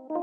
Hey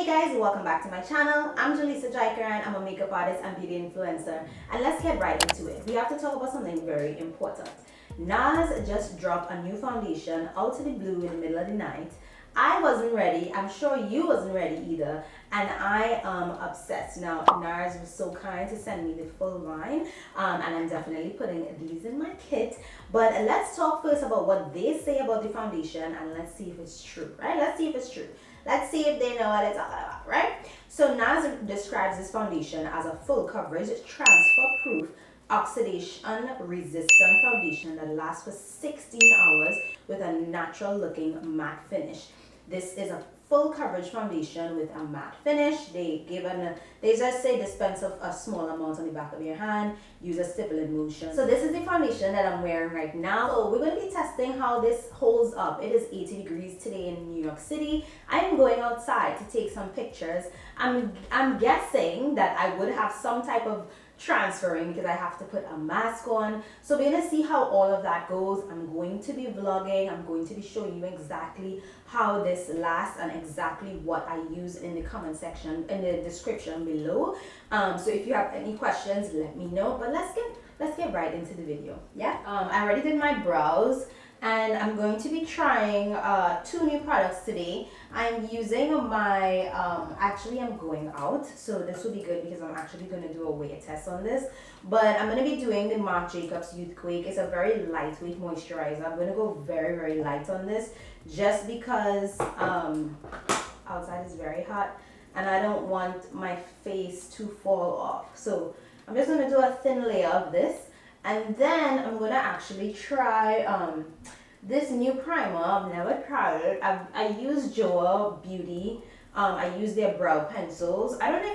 guys, welcome back to my channel. I'm Jaleesa Jaikaran. I'm a makeup artist and beauty influencer, and let's get right into it. We have to talk about something very important. Nars just dropped a new foundation out of the blue in the middle of the night. I wasn't ready. I'm sure you wasn't ready either, and I am obsessed. Now, Nars was so kind to send me the full line, and I'm definitely putting these in my kit. But let's talk first about what they say about the foundation, and let's see if it's true, right? Let's see if it's true. Let's see if they know what it's all about, right? So Nars describes this foundation as a full coverage, transfer proof, oxidation resistant foundation that lasts for 16 hours with a natural looking matte finish. This is a full coverage foundation with a matte finish. They just say dispense of a small amount on the back of your hand, use a stippling motion. So this is the foundation that I'm wearing right now. So we're going to be testing how this holds up. It is 80 degrees today in New York City. I am going outside to take some pictures. I'm guessing that I would have some type of transferring because I have to put a mask on. So we're gonna see how all of that goes. I'm going to be vlogging. I'm going to be showing you exactly how this lasts and exactly what I use in the comment section, in the description below. So if you have any questions, let me know. But let's get right into the video. Yeah. I already did my brows, and I'm going to be trying 2 new products today. I'm using my, actually I'm going out, so this will be good because I'm actually going to do a weight test on this. But I'm going to be doing the Marc Jacobs Youthquake. It's a very lightweight moisturizer. I'm going to go very, very light on this just because outside is very hot and I don't want my face to fall off. So I'm just going to do a thin layer of this. And then I'm going to actually try this new primer. I've never tried it. I use Joah Beauty. I use their brow pencils. I don't know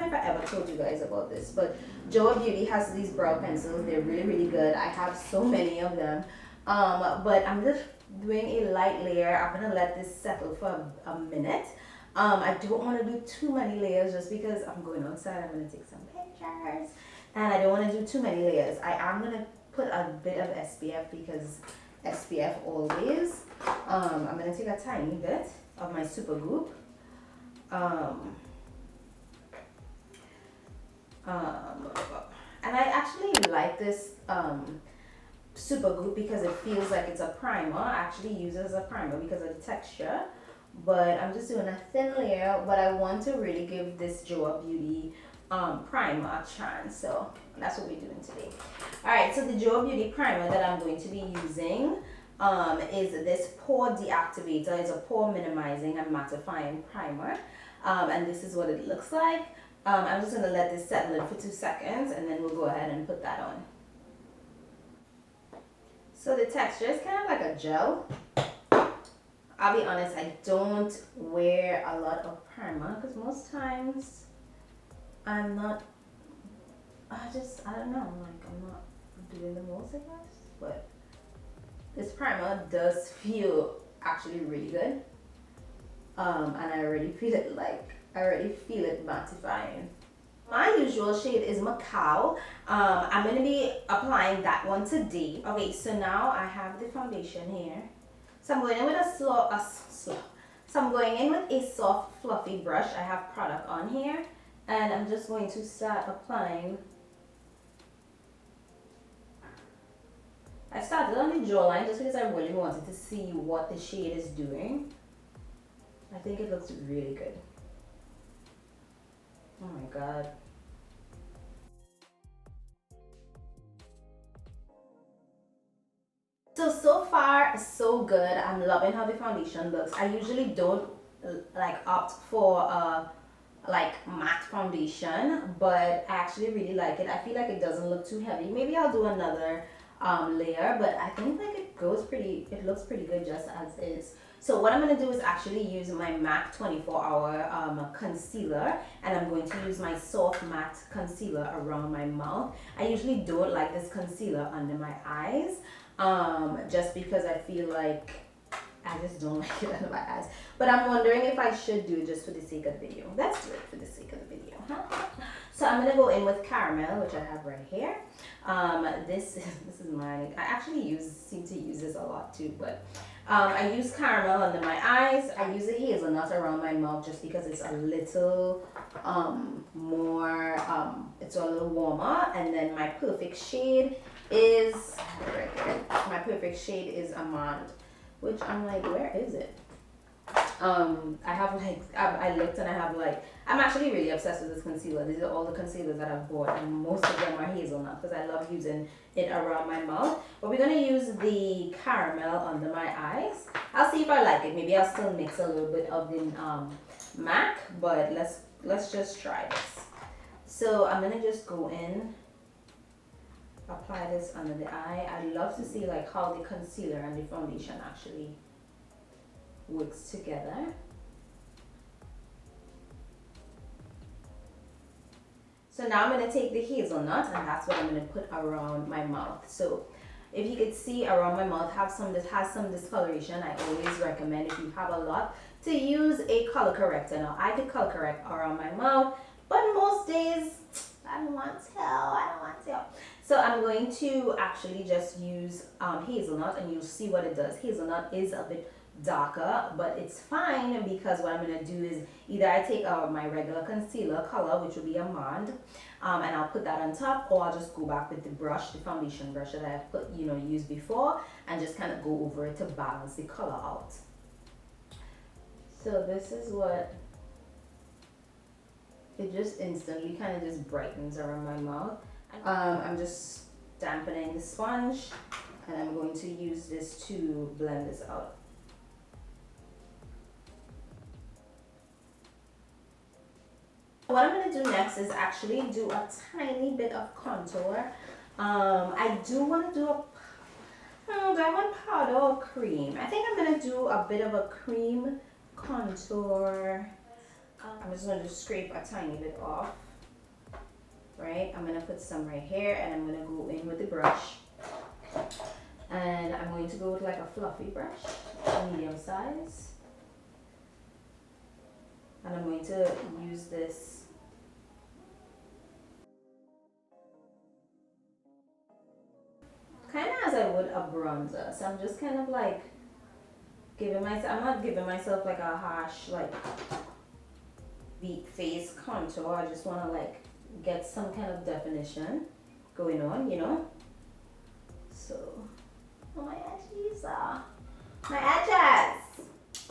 if I ever told you guys about this, but Joah Beauty has these brow pencils. They're really, really good. I have so many of them. But I'm just doing a light layer. I'm going to let this settle for a minute. I don't want to do too many layers just because I'm going outside. I'm going to take some pictures. And I don't want to do too many layers. I am going to put a bit of SPF because SPF always. I'm going to take a tiny bit of my super goop. And I actually like this super goop because it feels like it's a primer. I actually use it as a primer because of the texture. But I'm just doing a thin layer, but I want to really give this Joah Beauty primer a chance, so that's what we're doing today. Alright, so the Joah Beauty primer that I'm going to be using is this pore deactivator. It's a pore minimizing and mattifying primer, and this is what it looks like. I'm just going to let this settle in for 2 seconds and then we'll go ahead and put that on. So the texture is kind of like a gel. I'll be honest, I don't wear a lot of primer because most times I'm not, I don't know, like I'm not doing the most, I guess. But this primer does feel actually really good. And I already feel it mattifying. My usual shade is Macao. I'm going to be applying that one today. Okay, so now I have the foundation here. So I'm going in with I'm going in with a soft fluffy brush. I have product on here. And I'm just going to start applying. I started on the jawline just because I really wanted to see what the shade is doing. I think it looks really good. Oh my god. So far so good. I'm loving how the foundation looks. I usually don't like opt for like matte foundation, but I actually really like it. I feel like it doesn't look too heavy. Maybe I'll do another layer, but I think like it looks pretty good just as is. So what I'm going to do is actually use my MAC 24-hour concealer, and I'm going to use my soft matte concealer around my mouth. I usually don't like this concealer under my eyes just because I feel like I just don't like it under my eyes. But I'm wondering if I should do it just for the sake of the video. Let's do it for the sake of the video, huh? So I'm gonna go in with caramel, which I have right here. This is mine. I actually seem to use this a lot too, but I use caramel under my eyes. I use a hazelnut around my mouth just because it's a little more, it's a little warmer. And then my perfect shade is right here. My perfect shade is Almond, which I'm like, where is it? I have like, I looked and I have like, I'm actually really obsessed with this concealer. These are all the concealers that I've bought, and most of them are hazelnut because I love using it around my mouth. But we're gonna use the caramel under my eyes. I'll see if I like it. Maybe I'll still mix a little bit of the MAC, but let's just try this. So I'm gonna just go in, apply this under the eye. I love to see like how the concealer and the foundation actually works together. So now I'm going to take the hazelnut, and that's what I'm going to put around my mouth. So if you could see around my mouth this has some discoloration. I always recommend, if you have a lot, to use a color corrector. Now I could color correct around my mouth, but most days I don't want to. So I'm going to actually just use hazelnut, and you'll see what it does. Hazelnut is a bit darker, but it's fine because what I'm going to do is either I take my regular concealer color, which will be Almond, and I'll put that on top, or I'll just go back with the brush, the foundation brush that I've used before, and just kind of go over it to balance the color out. So this is what it just instantly kind of just brightens around my mouth. I'm just dampening the sponge, and I'm going to use this to blend this out. What I'm going to do next is actually do a tiny bit of contour. I do want to do do I want powder or cream? I think I'm going to do a bit of a cream contour. I'm just going to scrape a tiny bit off. Right? I'm going to put some right here, and I'm going to go in with the brush. And I'm going to go with like a fluffy brush, medium size. And I'm going to use this kind of as I would a bronzer. So I'm just kind of like giving myself, I'm not giving myself like a harsh like beat face contour. I just want to like get some kind of definition going on, you know. So, oh my edges, my edges.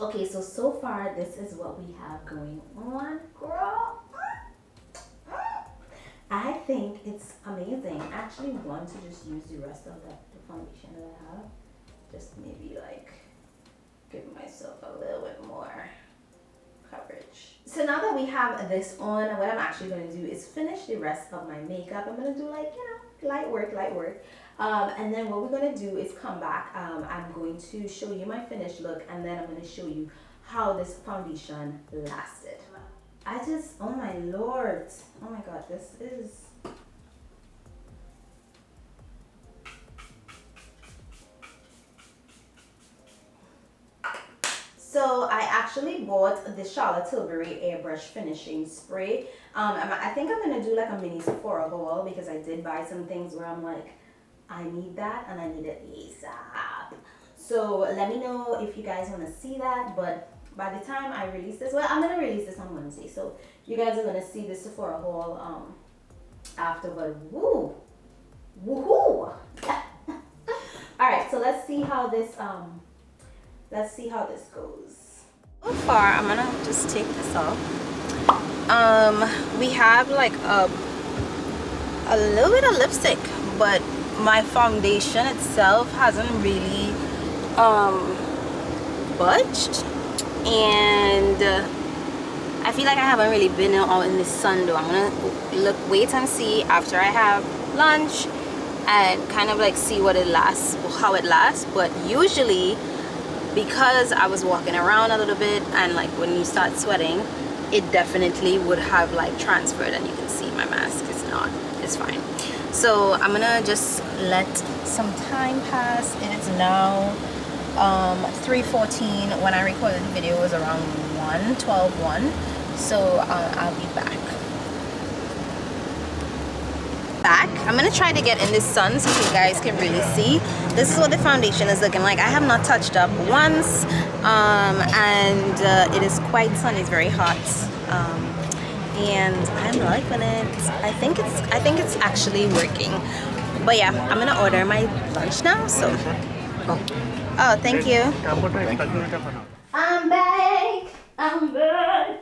Okay, so far this is what we have going on, girl. I think it's amazing. I actually want to just use the rest of the foundation that I have. Just maybe like give myself a little bit more coverage. So now that we have this on, what I'm actually going to do is finish the rest of my makeup. I'm going to do like, light work. And then what we're going to do is come back. I'm going to show you my finished look, and then I'm going to show you how this foundation lasted. Oh my lord, oh my god, this is, so I actually bought the Charlotte Tilbury airbrush finishing spray. I think I'm gonna do like a mini Sephora haul because I did buy some things where I'm like, I need that and I need it ASAP. So let me know if you guys want to see that, but by the time I release this, well, I'm going to release this on Wednesday, so you guys are going to see this Sephora haul after, but woo! Woohoo! Alright, so let's see how this goes. So far, I'm going to just take this off. We have like a little bit of lipstick, but my foundation itself hasn't really budged. And I feel like I haven't really been out in the sun though. I'm gonna wait and see after I have lunch and kind of like see what it lasts, how it lasts. But usually, because I was walking around a little bit, and like when you start sweating, it definitely would have like transferred, and you can see my mask is not, it's fine. So I'm gonna just let some time pass. It is now 3:14. When I recorded the video, it was around 1:12. So I'll be back. I'm gonna try to get in the sun so you guys can really see. This is what the foundation is looking like. I have not touched up once, and it is quite sunny. It's very hot, and I'm liking it. I think it's actually working. But yeah, I'm gonna order my lunch now. So, oh, thank you. I'm back. I'm good.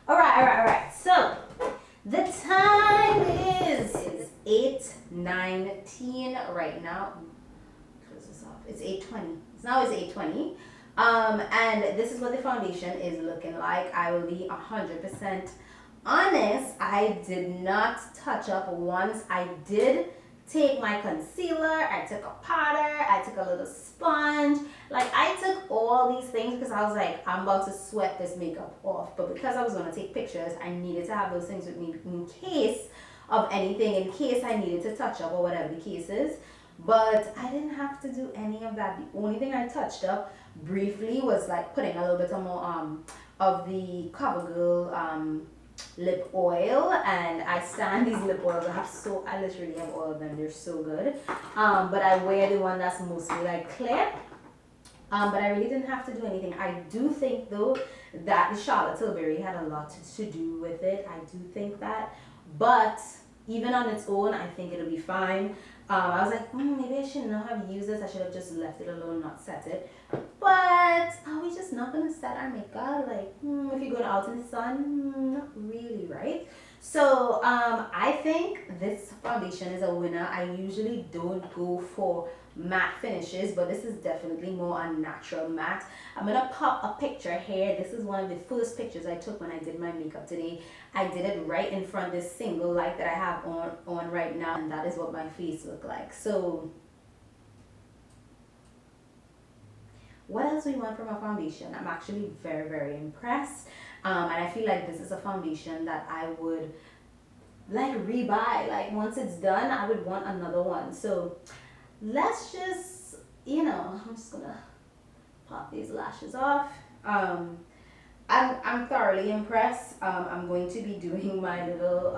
All right. So the time is 8:19 right now. Close this off. It's 8:20. It's 8:20. And this is what the foundation is looking like. I will be 100% honest. I did not touch up once. I did take my concealer, I took a powder, I took a little sponge. Like, I took all these things because I was like, I'm about to sweat this makeup off. But because I was going to take pictures, I needed to have those things with me in case of anything, in case I needed to touch up or whatever the case is. But I didn't have to do any of that. The only thing I touched up briefly was like putting a little bit more of the CoverGirl lip oil, and I stand these lip oils. I literally have all of them. They're so good. But I wear the one that's mostly like clear. But I really didn't have to do anything. I do think though that the Charlotte Tilbury had a lot to do with it. I do think that. But even on its own, I think it'll be fine. I was like, maybe I shouldn't have used this. I should have just left it alone, not set it. But are we just not going to set our makeup? Like, if you're going out in the sun, not really, right? So I think this foundation is a winner. I usually don't go for matte finishes, but this is definitely more a natural matte. I'm gonna pop a picture here. This is one of the first pictures I took when I did my makeup today. I did it right in front of this single light that I have on right now, and that is what my face looked like. So what else do we want from a foundation? I'm actually very, very impressed, and I feel like this is a foundation that I would like rebuy. Like, once it's done, I would want another one. So let's just, I'm just gonna pop these lashes off. I'm thoroughly impressed. I'm going to be doing my little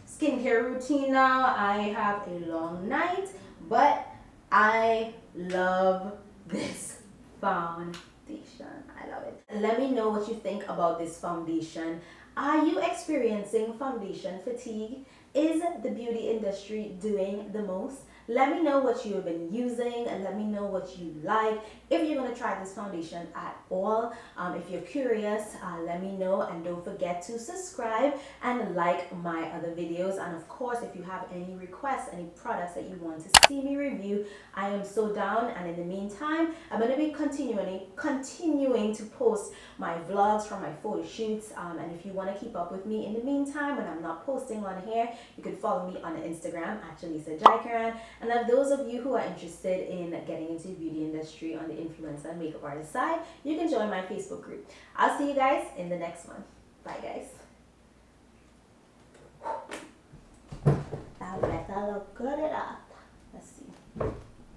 skincare routine now. I have a long night, but I love this foundation. I love it. Let me know what you think about this foundation. Are you experiencing foundation fatigue? Is the beauty industry doing the most? Let me know what you have been using, and let me know what you like. If you're going to try this foundation at all, if you're curious, let me know, and don't forget to subscribe and like my other videos. And of course, if you have any requests, any products that you want to see me review, I am so down. And in the meantime, I'm going to be continuing to post my vlogs from my photo shoots. And if you want to keep up with me in the meantime when I'm not posting on here, you can follow me on Instagram at Jaleesa Jaikaran. And of those of you who are interested in getting into the beauty industry on the influencer and makeup artist side, you can join my Facebook group. I'll see you guys in the next one. Bye, guys. That better look good enough.